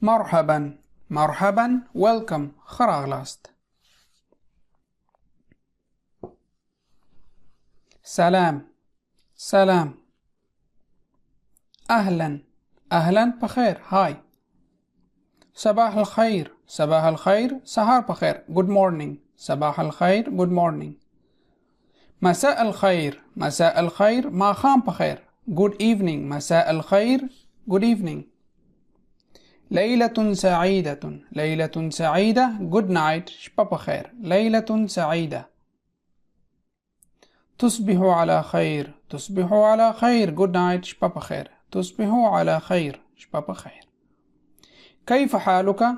مرحبا مرحبا welcome خراغلاست. سلام سلام. أهلا أهلا بخير هاي. صباح الخير صباح الخير سهار بخير good morning. صباح الخير good morning. مساء الخير مساء الخير ماخام بخير good evening. مساء الخير good evening. ليلة سعيدة ليلة سعيدة good night شبه بخير ليلة سعيدة. تصبح على خير تصبح على خير good night شبه بخير تصبح على خير شبه بخير. كيف حالك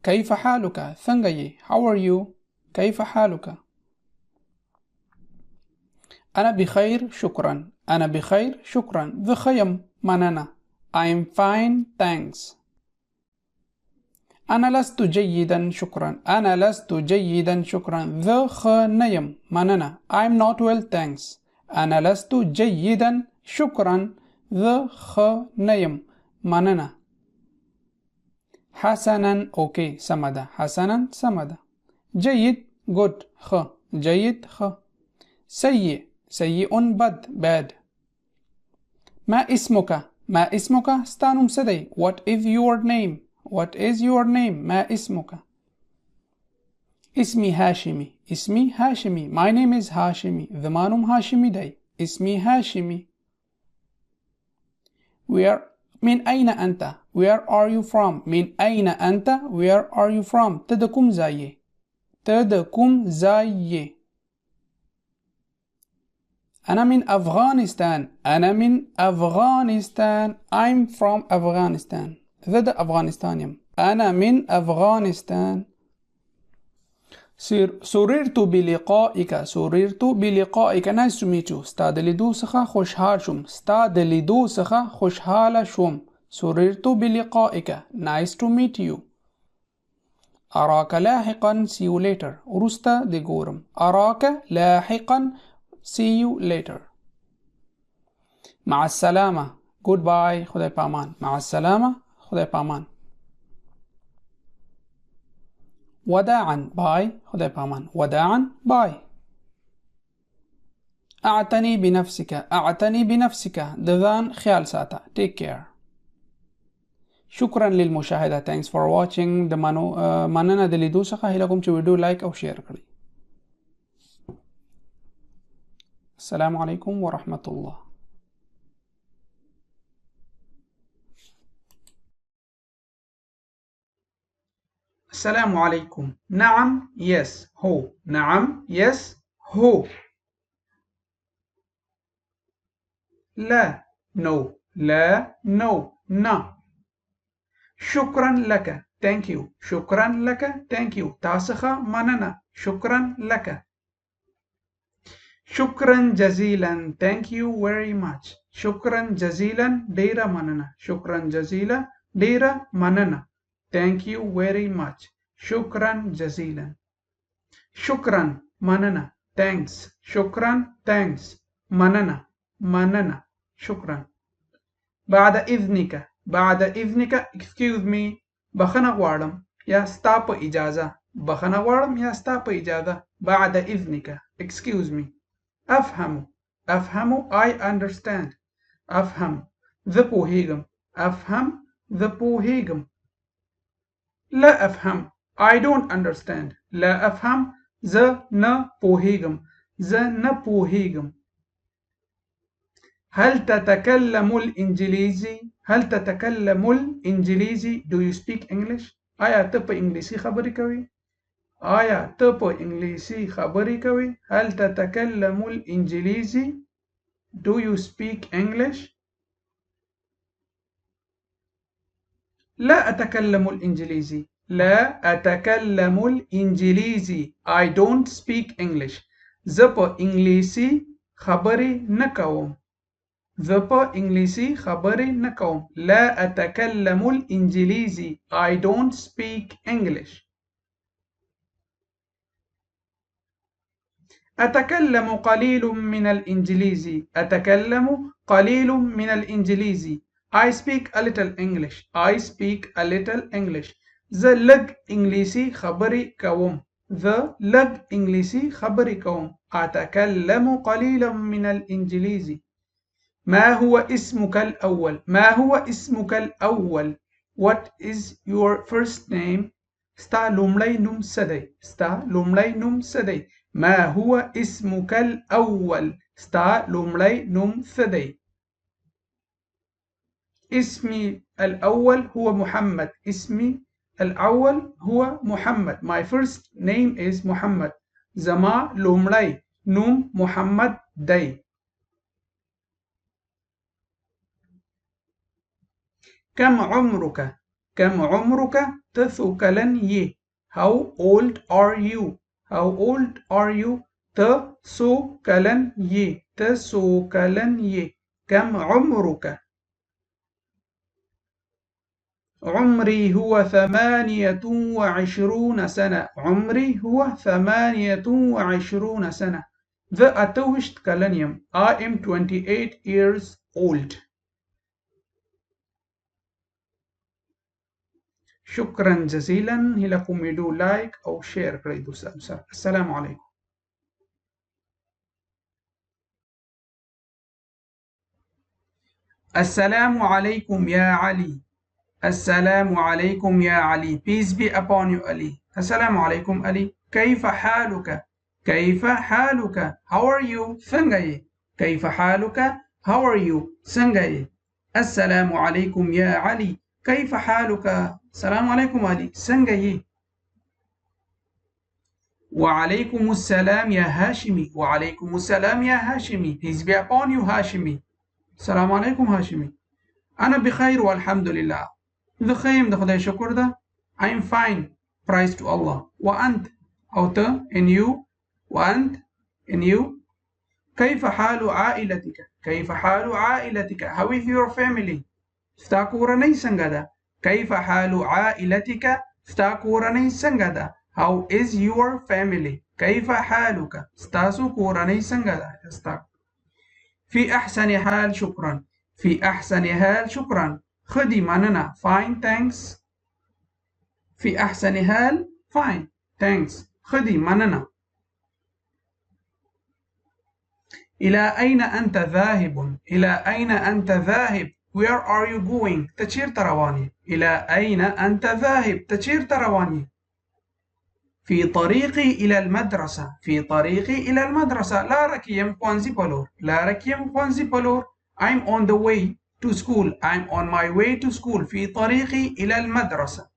كيف حالك ثنجي how are you كيف حالك. أنا بخير شكرا أنا بخير شكرا the خيم مننا I'm fine thanks. أنا لست جيدا شكرا أنا لست جيدا شكرا the خنيم مننا I'm not well thanks. أنا لست جيدا شكرا the خنيم مننا. حسنا أوكي سمد حسنا سمد. جيد good خ جيد خ. سيء سيء بد bad. ما اسمك ما اسمك ستانم سدي what is your name what is your name ما اسمك. اسمي هاشمي اسمي هاشمي my name is هاشمي ذمانم هاشمي داي اسمي هاشمي. where من أين أنت where are you from من أين أنت where are you from تدكم زاي تدكم زاي. أنا من أفغانستان أنا من أفغانستان I'm from أفغانستان ذد أفغانستانيم أنا من أفغانستان. سررت بلقائك سررت بلقائك nice to meet you ستاد لیدو څخه خوشحال شوم ستاد لیدو څخه خوشحال شوم سررت بلقائك nice to meet you. أراك لاحقا see you later ورستا دي ګورم أراك لاحقا see you later. مع السلامة goodbye خدای پامان مع السلامة خدای پامان. وداعا باي خدای پامان وداعا باي. اعتني بنفسك اعتني بنفسك دذان خيال ساتا take care. شكرا للمشاهدة thanks for watching. مننه د لیدو څخه هیله کوم چې ویډیو لایک او شیر کړئ. السلام عليكم ورحمة الله. السلام عليكم. نعم yes هو نعم yes هو. لا no لا no نا. شكرا لك thank you شكرا لك thank you تاسخة مننا شكرا لك. شكرا جزيلا thank you very much شكرا جزيلا ديرا مننا شكرا جزيلا ديرا مننا thank you very much شكرا جزيلا. شكرا مننا thanks شكرا thanks مننا مننا شكرا. بعد إذنك بعد إذنك excuse me بخنه غواړم یا ستا په اجازه بخنه غواړم یا ستا په اجازه بعد إذنك excuse me. أفهم أفهم I understand أفهم ذا پوهیږم أفهم ذا پوهیږم. لا أفهم I don't understand لا أفهم ذا نه پوهیږم ذا نه پوهیږم. هل تتكلم الإنجليزي هل تتكلم الإنجليزي do you speak English آیا ته په انګلیسي خبرې کوي آیا ته په انګلیسي خبرې کوي. هل تتكلم الإنجليزي do you speak English. لا أتكلم الإنجليزي لا أتكلم الإنجليزي I don't speak English زه په انګلیسي خبرې نه کوم زه په انګلیسي خبرې نه کوم. لا أتكلم الإنجليزي I don't speak English. أتكلم قليل من الإنجليزي أتكلم قليل من الإنجليزي I speak a little English. I speak a little English. زه لږ انګلیسي خبرې کوم. زه لږ انګلیسي خبرې کوم. أتكلم قليلا من الإنجليزي. ما هو اسمك الأول؟ ما هو اسمك الأول؟ What is your first name? ستا لومړی نوم څه دی؟ ستا لومړی نوم څه دی؟ ما هو اسمك الأول؟ ستا لومړی نوم څه دی؟ اسمي الأول هو محمد. اسمي الأول هو محمد. My first name is محمد. زما لومړی نوم محمد دی. كم عمرك؟ كم عمرك؟ ته څو کلن یې؟ How old are you? How old are you? ته څو کلن یې؟ ته څو کلن یې؟ كم عمرك؟ عمري هو 28 سنة. عمري هو 28 سنة. زه 28 کلن یم. I am 28 years old. شكرا جزيلا. هله کوم ویډیو لایک او شیر کړئ دوستانو سره. السلام علیکم. السلام عليكم يا علي. السلام عليكم يا علي. Peace be upon you علي. السلام عليكم علي. كيف حالك؟ كيف حالك؟ How are you؟ څنګه یې؟ كيف حالك؟ How are you؟ څنګه یې؟ السلام عليكم يا علي. كيف حالك؟ السلام عليكم علي. څنګه یې؟ وعليكم السلام يا هاشمي. وعليكم السلام يا هاشمي. Peace be upon you هاشمي. السلام عليكم هاشمي. أنا بخير والحمد لله. ذو خيم ده خدای شکر ده. I'm fine. Praise to Allah. وأنت أو ته and you. وأنت and you. كيف حال عائلتك؟ كيف حال عائلتك؟ How is your family؟ ستا کورنۍ څنګه ده؟ كيف حال عائلتك؟ ستا کورنۍ څنګه ده؟ How is your family؟ كيف حالك؟ ستاسو کورنۍ څنګه ده؟ ستا في أحسن حال شكرا. في أحسن حال شكرا. خدي مننا. Fine thanks. في أحسن حال fine thanks. خدي مننا. إلى أين أنت ذاهب؟ إلى أين أنت ذاهب؟ Where are you going؟ تشير ترواني. إلى أين أنت ذاهب؟ تشير ترواني. في طريقي إلى المدرسة. في طريقي إلى المدرسة. لا ركيم خوانزي بلور. لا ركيم خوانزي بلور. I'm on the way to school. I'm on my way to school. في طريقي إلى المدرسة.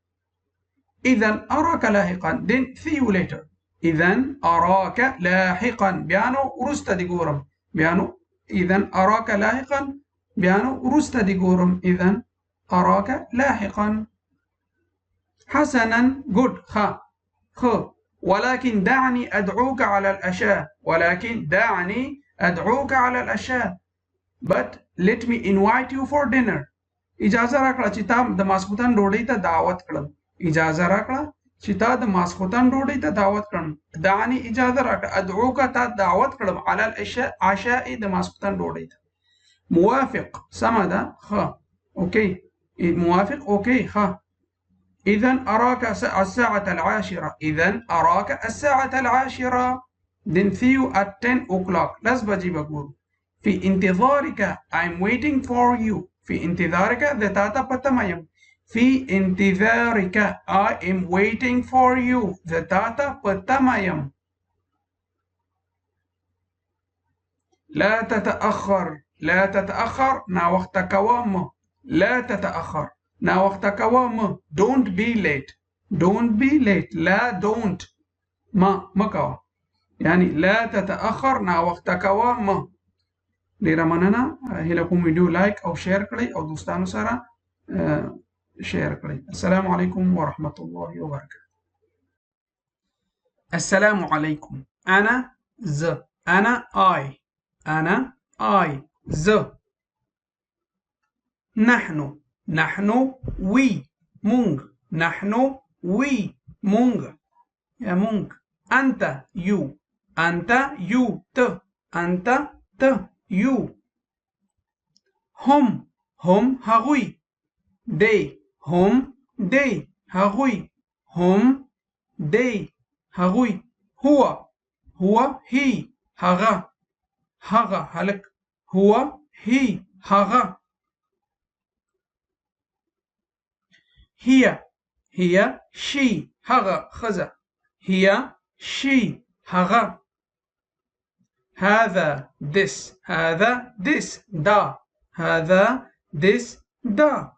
إذن أراك لاحقا. Then see you later. إذن أراك لاحقا. بيانو رست دي قورم. بيانو إذن أراك لاحقا. بيانو رست دي قورم. إذن أراك لاحقا. حسنا. good. خ. ولكن دعني أدعوك على العشاء. ولكن دعني أدعوك على العشاء. But let me invite you for dinner. اجازه راکړه چې تا د ماسخوتن ډوډۍ ته دعوت کړم. اجازه راکړه چې تا د ماسخوتن ډوډۍ ته دعوت کړم. دعني اجازه راکړه. ادعوک تا دعوت کړم على العشاء د ماسخوتن ډوډۍ ته. موافق. سمه ده. خ. اوكي. موافق. اوكي. خ. إذن أراك الساعة 10. إذن أراك الساعة 10. Then see you at 10 o'clock. لس بجي بقول. في انتظارك. I'm waiting for you. في انتظارك ذاتاتا بتمايم. في انتظارك. I am waiting for you. ذاتاتا بتمايم. لا تتأخر. لا تتأخر. نا وقت كوام. لا تتأخر. نا وقت كوام. Don't be late. Don't be late. لا don't. ما كوا. يعني لا تتأخر. نا وقت كوام. ډیره مننه. هله کوم ویډیو لایک او شیر کړئ او دوستانو سره شیر کړئ. السلام علیکم ورحمة الله وبرکاته. السلام عليكم. أنا ز. أنا I. أنا I. ز. نحن. نحن we. مونږ. نحن we. مونږ. يا مونږ. أنت you. أنت you. ت. أنت ت. you. هم. هم هغوی. they هم they هغوی. هم they هغوی. هو he هغه هلک. هو he هغه. هي she هغه خزه. هي she هغه. هذا this دا. هذا this دا.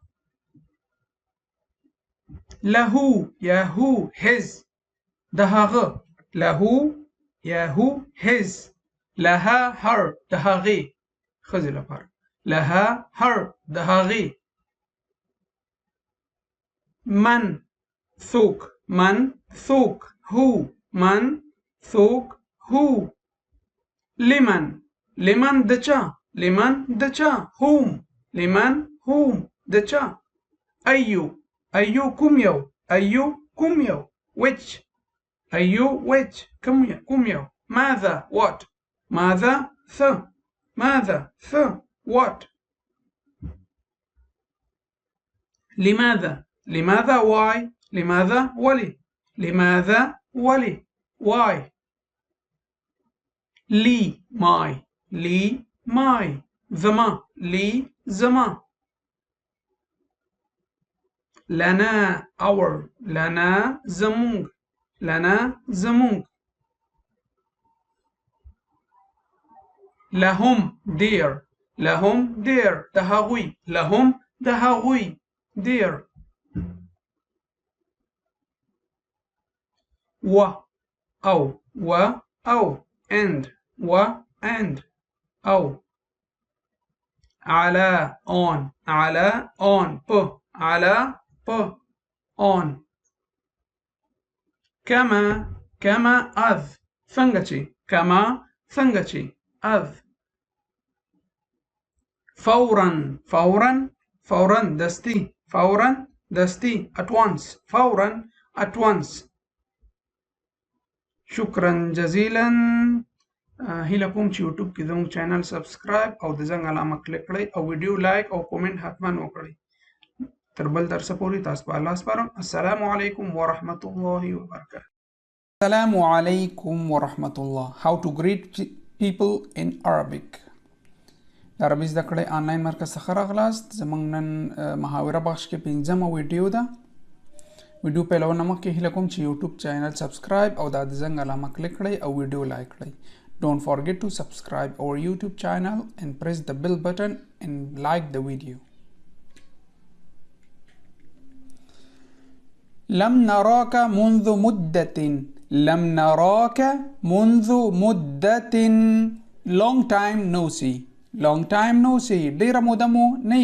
له يهو his ده هغه. له يهو his. لها her ده هغه خزه لپاره. لها her ده هغه. من ثوک هو. من ثوک هو. لمن د چا whom. لمن whom د چا. أيو کوم یو which. which کوم یو. ماذا what. ماذا what. لماذا why. لماذا ولي why. لي my زما. لنا our. لنا زمونږ. لهم their. ده هغوی. لهم ده هغوی their. أو and أو. على on on. كما أذ ثنگتي أذ. فورا دستي at once. شكرا جزيلا. هیله کوم چې یوټیوب کې زموږ چینل سبسکرایب او د زنګ علامه کلیک کړئ او ویډیو لایک او کومنټ حتما وکړئ. تر بل درس پورې تاسو په الله سپارم. السلام علیکم ورحمت الله وبرکاته. السلام علیکم ورحمت الله. How to greet people in Arabic. د عربي زده کړې آنلاین مرکز څخه راغلاست. زموږ نن محاوره بخش کې 5مه ویډیو ده. ویډیو پیلونه مخکې هیله کوم چې یوټیوب چینل سبسکرایب او د زنګ علامه کلیک کړئ او ویډیو لایک کړئ. Don't forget to subscribe our YouTube channel and press the bell button and like the video. لم نراك منذ مدة. Long time no see. ډیره موده مو نه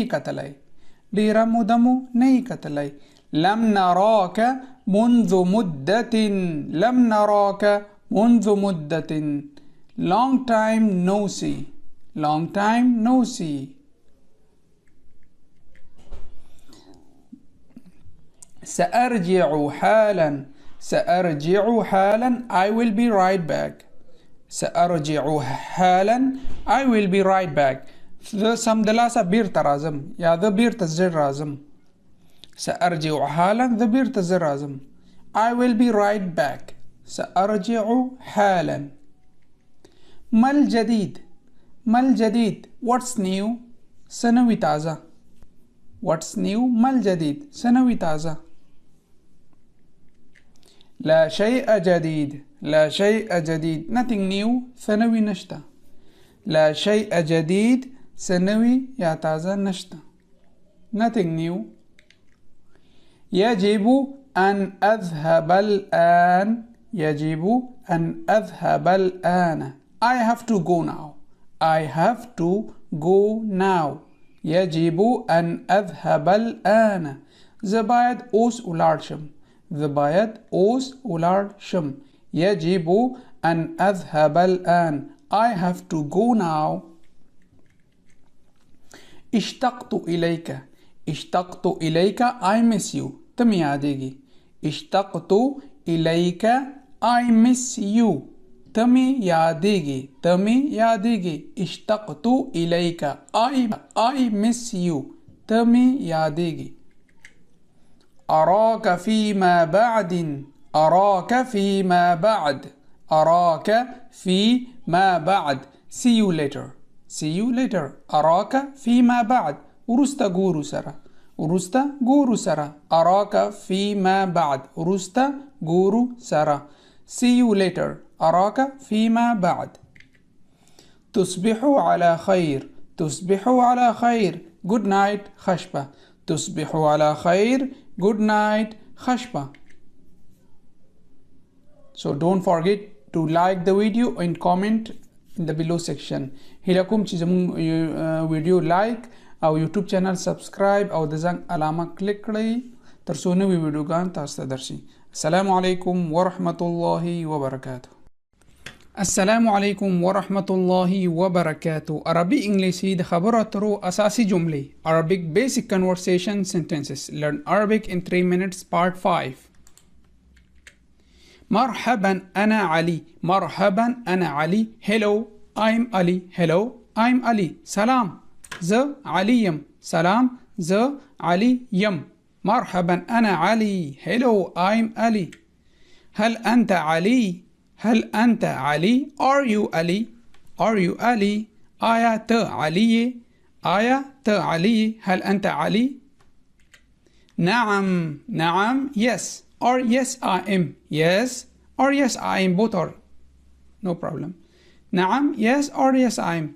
کتلی. لم نراك منذ مدة. Long time no see. سأرجع حالا. I will be right back. I will be right back. زه سمدلاسه بیرته راځم یا زه بیرته ژر راځم. سأرجع حالا. زه بیرته ژر راځم. I will be right back. سأرجع حالا. ما الجديد. What's new. سنوي تازه. What's new. ما الجديد. سنوي تازه. لا شيء جديد. Nothing new. سنوي نشته. لا شيء جديد. سنوي يا تازه نشته. Nothing new. يجب أن أذهب الآن. I have to go now. يجب أن أذهب الآن. زه باید اوس ولاړ شم. يجب أن أذهب الآن. I have to go now. اشتقت إليك. I miss you. تم یادېږي. اشتقت إليك. I miss you. تم یادېږي. اشتقت إليك. I miss you. تمي ياديجي. أراك فيما بعد. أراك فيما بعد. أراك فيما بعد. See you later. See you later. أراك فيما بعد. ورستا جورو سرا. ورستا جورو سرا. أراك فيما بعد. ورستا جورو سرا. See you later. أراك فيما بعد. تصبح على خير. تصبح على خير. Good night خشبة. تصبح على خير. Good night خشبة. So don't forget to like the video and comment in the below section. هلكم چې زمون ویډیو لایک او یوټیوب چینل سبسکرایب او د زنګ علامه کلیک کړئ تر څو نوې ویډیوګان تاسو ته درشي. السلام علیکم ورحمة الله وبرکاته. السلام علیکم ورحمة الله وبرکاته. عربي انګلیسي د خبرو اترو اساسي جملې. Arabic basic conversation sentences. Learn Arabic in 3 minutes part 5. مرحبا أنا علي. مرحبا أنا علي. Hello I'm Ali. Hello I'm Ali. سلام زه علي. سلام زه علي. مرحبا أنا علي. Hello I'm Ali. هل أنت علي؟ هل أنت علي؟ Are you Ali? Are you Ali? آية ت علي. آية ت علي. هل أنت علي؟ نعم. نعم. Yes. Or yes I am. Yes. Or yes I am. Both are no problem. نعم. Yes or yes I am.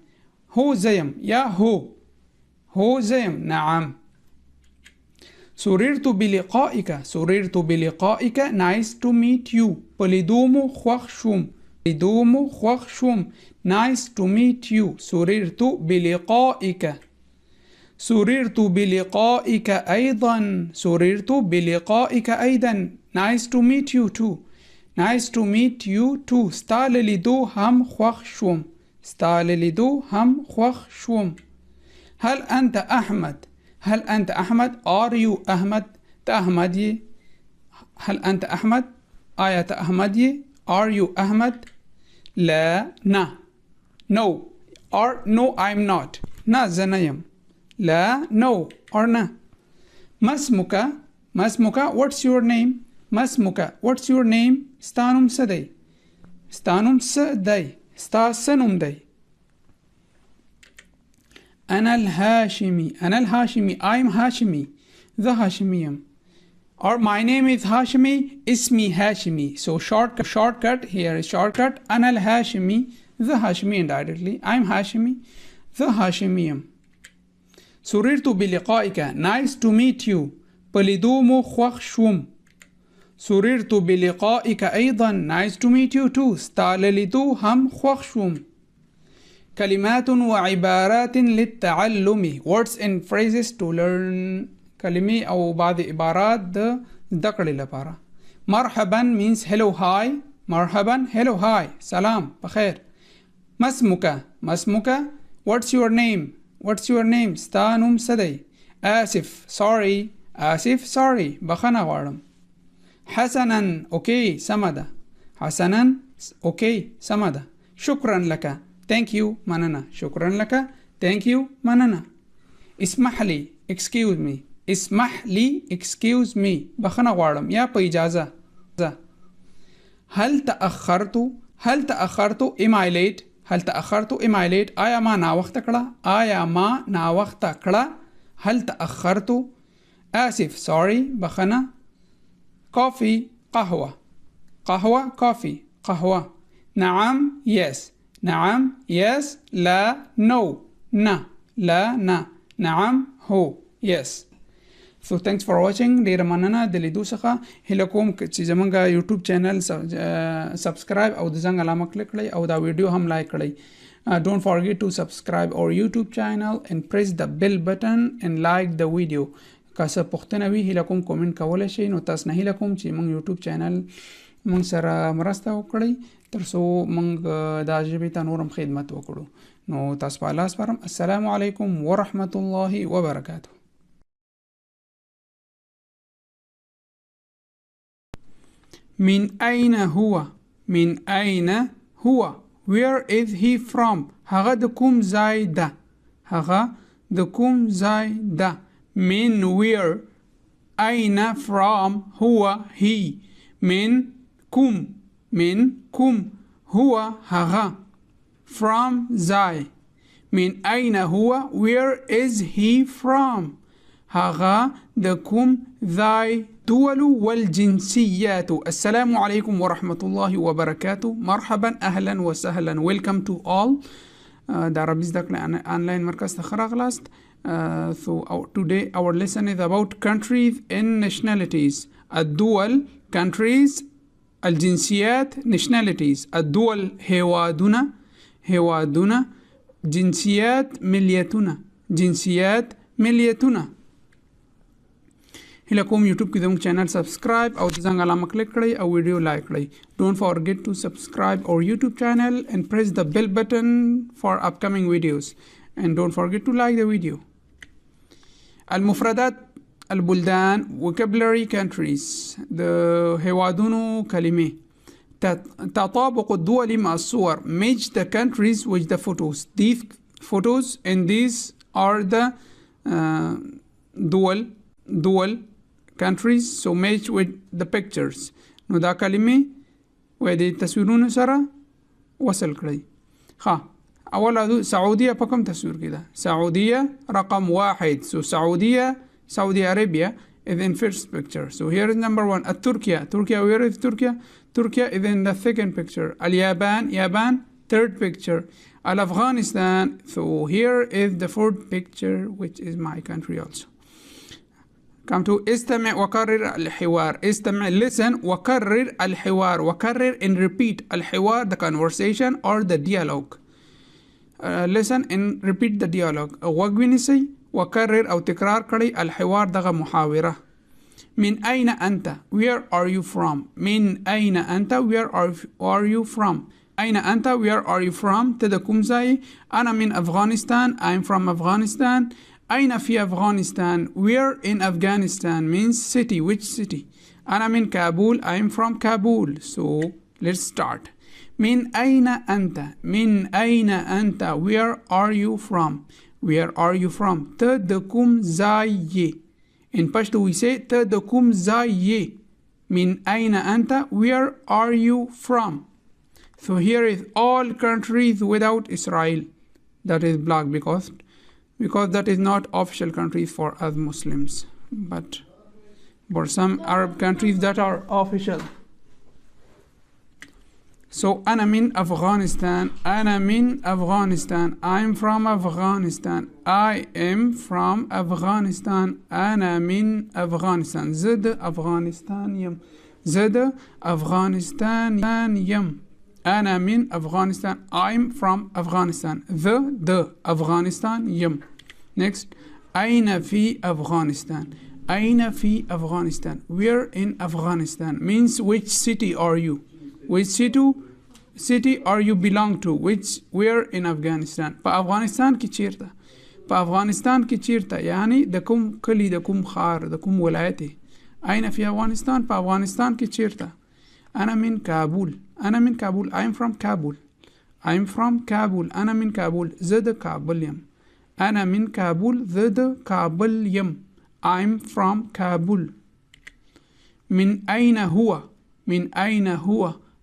هو زيم. يا هو زيم. نعم. سررت بلقائك. سررت بلقائك. Nice to meet you. بلدوم خوخ شوم. بلدوم خوخ شوم. Nice to meet you. سررت بلقائك. سررت بلقائك أيضا. سررت بلقائك أيضا. Nice to meet you too. Nice to meet you too. ستال لیدو هم خوخ شوم. ستال لیدو هم خوخ شوم. هل أنت أحمد؟ هل أنت أحمد؟ Are you أحمد؟ تأحمدي. هل أنت أحمد؟ آية أحمدي. Are you أحمد؟ لا. نا. No. Or no I'm not. نا زنيم. لا. No. Or نا. ما اسمك؟ ما اسمك؟ What's your name؟ ما اسمك؟ What's your name؟ ستانم سدي. ستانم سدي. ستا سنم دي. أنا الهاشمي. أنا الهاشمي. I'm هاشمي. The هاشميم. Or my name is هاشمي. اسمي هاشمي. So shortcut here is shortcut. أنا الهاشمي. The هاشمي indirectly. I'm هاشمي. The هاشميم. سررت بلقائك. Nice to meet you. بلدوم خوخ شوم. سررت بلقائك أيضا. Nice to meet you too. ستاللدو هم خوخ شوم. كلمات وعبارات للتعلم. Words and phrases to learn. كلمة أو بعض عبارات ذكر لبارة. مرحبا means hello hi. مرحبا hello hi. سلام بخير. ما اسمك؟ ما اسمك؟ What's your name? What's your name? ستانم سدي. آسف sorry. آسف sorry. بخنا غارم. حسنا okay سمدة. حسنا okay سمدة. شكرا لك. Thank you مننا. شكرا لك. Thank you مننا. اسمح لي excuse me. اسمح لي excuse me. بخنا غوارم يا بإجازة. هل تأخرت؟ هل تأخرت am I late؟ هل تأخرت am I late؟ آیا ما ناوخت کړه؟ آیا ما ناوخت کړه؟ هل تأخرت؟ آسف sorry بخنا. coffee قهوة. قهوة coffee قهوة. نعم yes. نعم yes. لا no. نا. لا نا. نعم هو yes. So thanks for watching. ډیر مننه د لیدو څخه. هیله کوم چې زمونږ یوټیوب چینل سبسکرایب او د زنګ علامه کلیک کړئ او دا ویډیو هم لایک کړئ. Don't forget to subscribe our YouTube channel and press the bell button and like the video. که څه پوښتنه وي هیله کوم کومنټ کولی شئ. نو تاسو نه هیله کوم چې موږ یوټیوب چینل موږ سره مرسته وکړئ تر څو موږ دا ژبې ته نورم خدمت وکړو. نو تاسو په الله سپارم. السلام علیکم ورحمة الله وبرکاته. من أين هو؟ من أين هو؟ Where is he from؟ هغه د کوم ځای ده؟ هغه د کوم ځای ده؟ من where. أين from هو he. من كم هو هغا. from زاي. من أين هو where is he from. هغا دكم ذاي دول والجنسيات. السلام عليكم ورحمة الله وبركاته. مرحبا أهلا وسهلا. Welcome to all. The Arabic online مركز تخرج. So today our lesson is about countries and nationalities. الدول countries. الجنسيات nationalities. الدول هوادنا. جنسيات مليتنا. هله کوم یوټیوب کې زموږ چینل سبسکرایب او د زنګ علامه کلیک کړئ او ویډیو لایک کړئ. Don't forget to subscribe our YouTube channel and press the bell button for upcoming videos. And don't forget to like the video. المفردات البلدان vocabulary countries. هوادونو كلمة. تطابق الدول مع الصور. Match the countries with the photos. These photos and these are the دول countries. So match with the pictures. نو دا کلمه و د تصویرونو سره وصل کړئ. اوله سعودية په کوم تصویر کې ده؟ سعودية رقم 1. So Saudi Arabia is in first picture. So here is number 1. Turkey, where is Turkey? Turkey is in the second picture. Yaban, third picture. Afghanistan, so here is the fourth picture, which is my country also. Come to استمع وكرر الحوار. استمع, listen, وكرر الحوار. وكرر and repeat الحوار, the conversation or the dialogue. Listen and repeat the dialogue. غوږ ونیسئ وكرر أو تكرار کړئ الحوار دغه محاوره. من أين أنت? Where are you from? من أين أنت? Where are you from? أين أنت? Where are you from? ته د کوم ځای؟ أنا من أفغانستان. I'm from Afghanistan. أين في أفغانستان؟ Where in Afghanistan means city. Which city? أنا من كابول. I'm from Kabul. So let's start. من أين أنت? من أين أنت? Where are you from? Where are you from? ته د کوم ځای؟ In Pashto we say ته د کوم ځای؟ من أين أنت? Where are you from? So here is all countries without Israel. That is black because that is not official countries for us Muslims, but for some Arab countries that are official. So أنا من أفغانستان. I'm from Afghanistan. I am from Afghanistan. أنا من أفغانستان. زد أفغانستان يم. أنا من أفغانستان. I'm from Afghanistan. The أفغانستان يم. Next. أين في أفغانستان. Where in Afghanistan means which city are you? Which city are you belong to? Where in Afghanistan? په افغانستان کې چیرته یعنی د کوم کلی د کوم خار د کوم ولایت. أين في أفغانستان؟ په افغانستان کې چیرته؟ أنا من كابول. I'm from Kabul. أنا من كابول. زه د کابل یم. أنا من كابول. زه د کابل یم. I'm from Kabul. من أين هو؟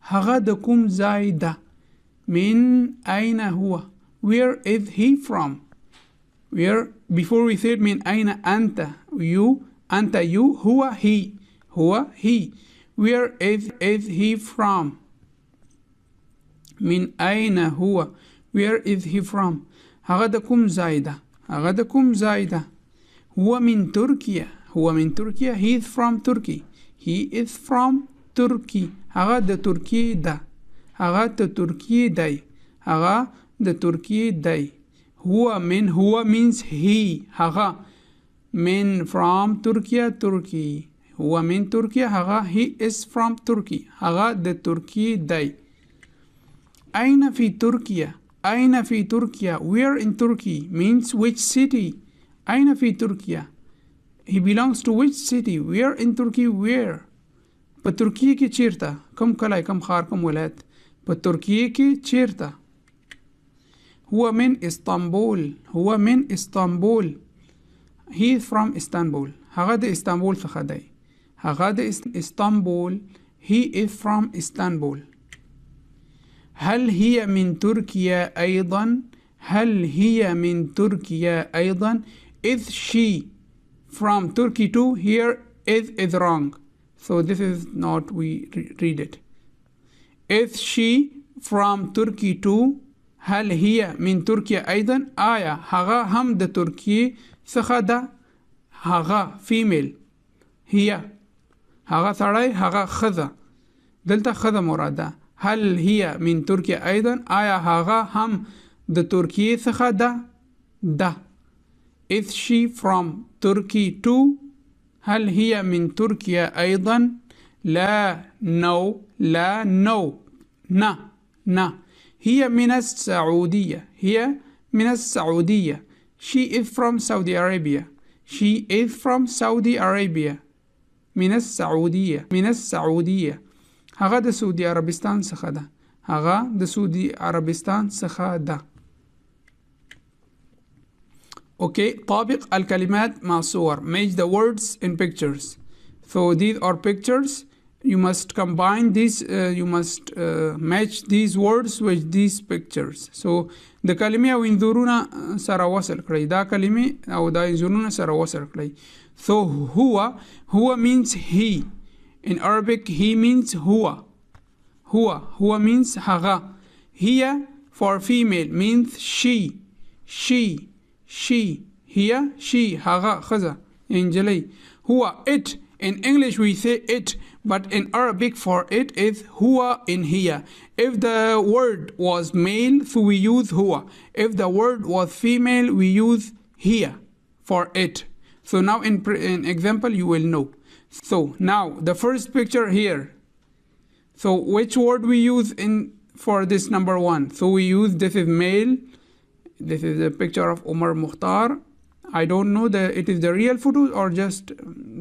هغه د کوم ځای ده؟ من أين هو؟ Where is he from? Where before we said من أين أنت you هو he. Where is he from? من أين هو? Where is he from? هغه د کوم ځای ده؟ هو من ترکيا. He is from Turkey. هغه د ترکیې ده. هغه د ترکیې دی. هو means he. هغه من from Turkey. هو من ترکیه. هغه he is from Turkey. هغه د ترکیې دی. أين في تركيا? Where in Turkey means which city. أين في تركيا? He belongs to which city? Where in Turkey? Where? په ترکیه کې چیرته؟ کوم کلی، کوم خار، کوم ولایت؟ په ترکیه کې چیرته؟ هو من اسطنبول. he is from Istanbul. هغه د استانبول څخه دی. هغه د استانبول. he is from Istanbul. هل هي من تركيا أيضا؟ هل هي من تركيا أيضا؟ is she from Turkey too? Here is wrong, so this is not, we read it. is she from Turkey too? هل هي من تركيا أيضا؟ آية هغا هم د تركيا څخه ده. هغا female. هي هغا سړی هغا ښځه. دلته ښځه مراده. هل هي من تركيا أيضا؟ آية هغا هم د ترکیې څخه ده. is she from Turkey too? هل هي من تركيا أيضا؟ لا no لا no نا هي من السعودية. هي من السعودية. she is from Saudi Arabia. she is from Saudi Arabia. من السعودية. من السعودية. هغه د سعودي عربستان څخه ده. هغه د سعودي عربستان څخه ده. اوكي. طابق الكلمات مع صور. match the words in pictures. so these are pictures. you must combine these, you must match these words with these pictures. so د کلمې او انځورونه سره وصل کړئ. دا کلمې او دا انځورونه سره وصل کړئ. so هو means he. in Arabic he means هو means هغه. هي for female means she. هي she هغه ښځه انجلۍ. هو it. in English we say it, but in Arabic for it is huwa in hiya. If the word was male, so we use huwa. If the word was female, we use hiya for it. So now in example you will know. So now the first picture here. So which word we use in for this number 1? So we use, this is male. This is a picture of Umar Mukhtar. I don't know it is the real photo or just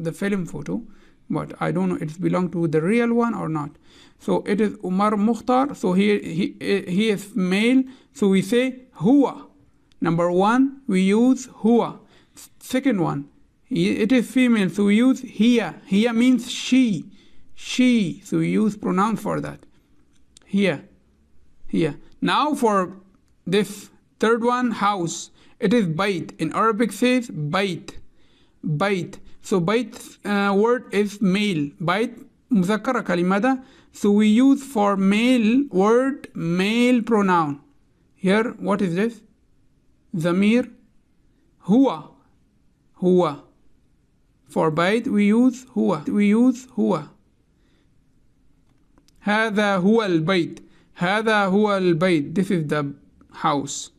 the film photo, but I don't know it belongs to the real one or not. So it is Umar Mukhtar. So here he is male. So we say huwa. Number 1 we use huwa. Second one, it is female. So we use hiya. Hiya means she. So we use pronoun for that. Here. Now for this third one, house. It is bait. In Arabic says bait. So bait word is male. Bait مذكرة كلمة ده. So we use for male word male pronoun. Here what is this? ضمير هو. For bait we use هو. هذا هو البيت. This is the house.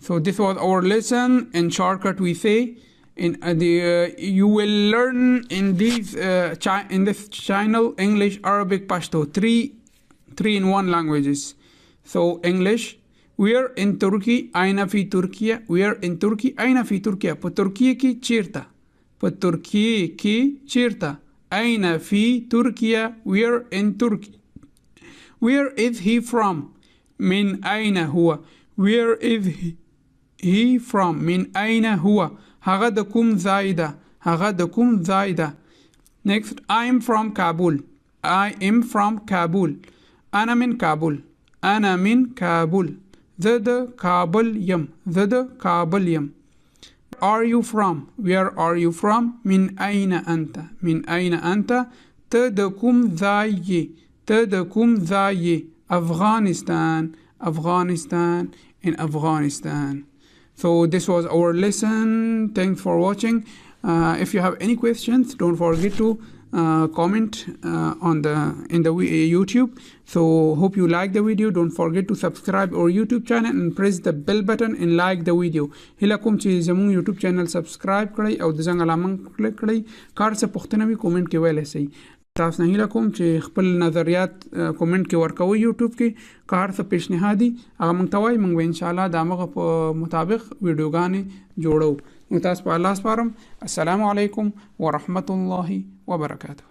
So this was our lesson. In shortcut we say you will learn in this channel English, Arabic, Pashto, three in one languages. So English, we are in Turkey, aina fi Turkiya. We are in Turkey, aina fi Turkiya. Po Turkiye ki chirta. Aina fi Turkiya. We are in Turkey. Where is he from? Min aina huwa. Where is he from? Min aina huwa. هغه د کوم ځای ده. Next, I am from Kabul. أنا من كابول. زه د کابل یم. Are you from? Where are you from? من أين أنت. ته د کوم ځای. Afghanistan. In Afghanistan. So this was our lesson. Thanks for watching. If you have any questions, don't forget to comment in the YouTube. So hope you like the video. Don't forget to subscribe our YouTube channel and press the bell button and like the video. هله کوم چې زموږ YouTube channel subscribe کړئ او د زنګ علامه کلیک کړئ. کار څه پوښتنه وي کومنټ کې ویلی شئ. تاسو نه هیله کوم چې خپل نظریات کومنټ کې ورکوي یوټیوب کې. کار څه پیشنهادي هغه موږ ته وایي، موږ به انشاءالله د هغه په مطابق ویډیوګانې جوړو. نو تاسو په الله سپارم. السلام علیکم ورحمت الله وبرکاته.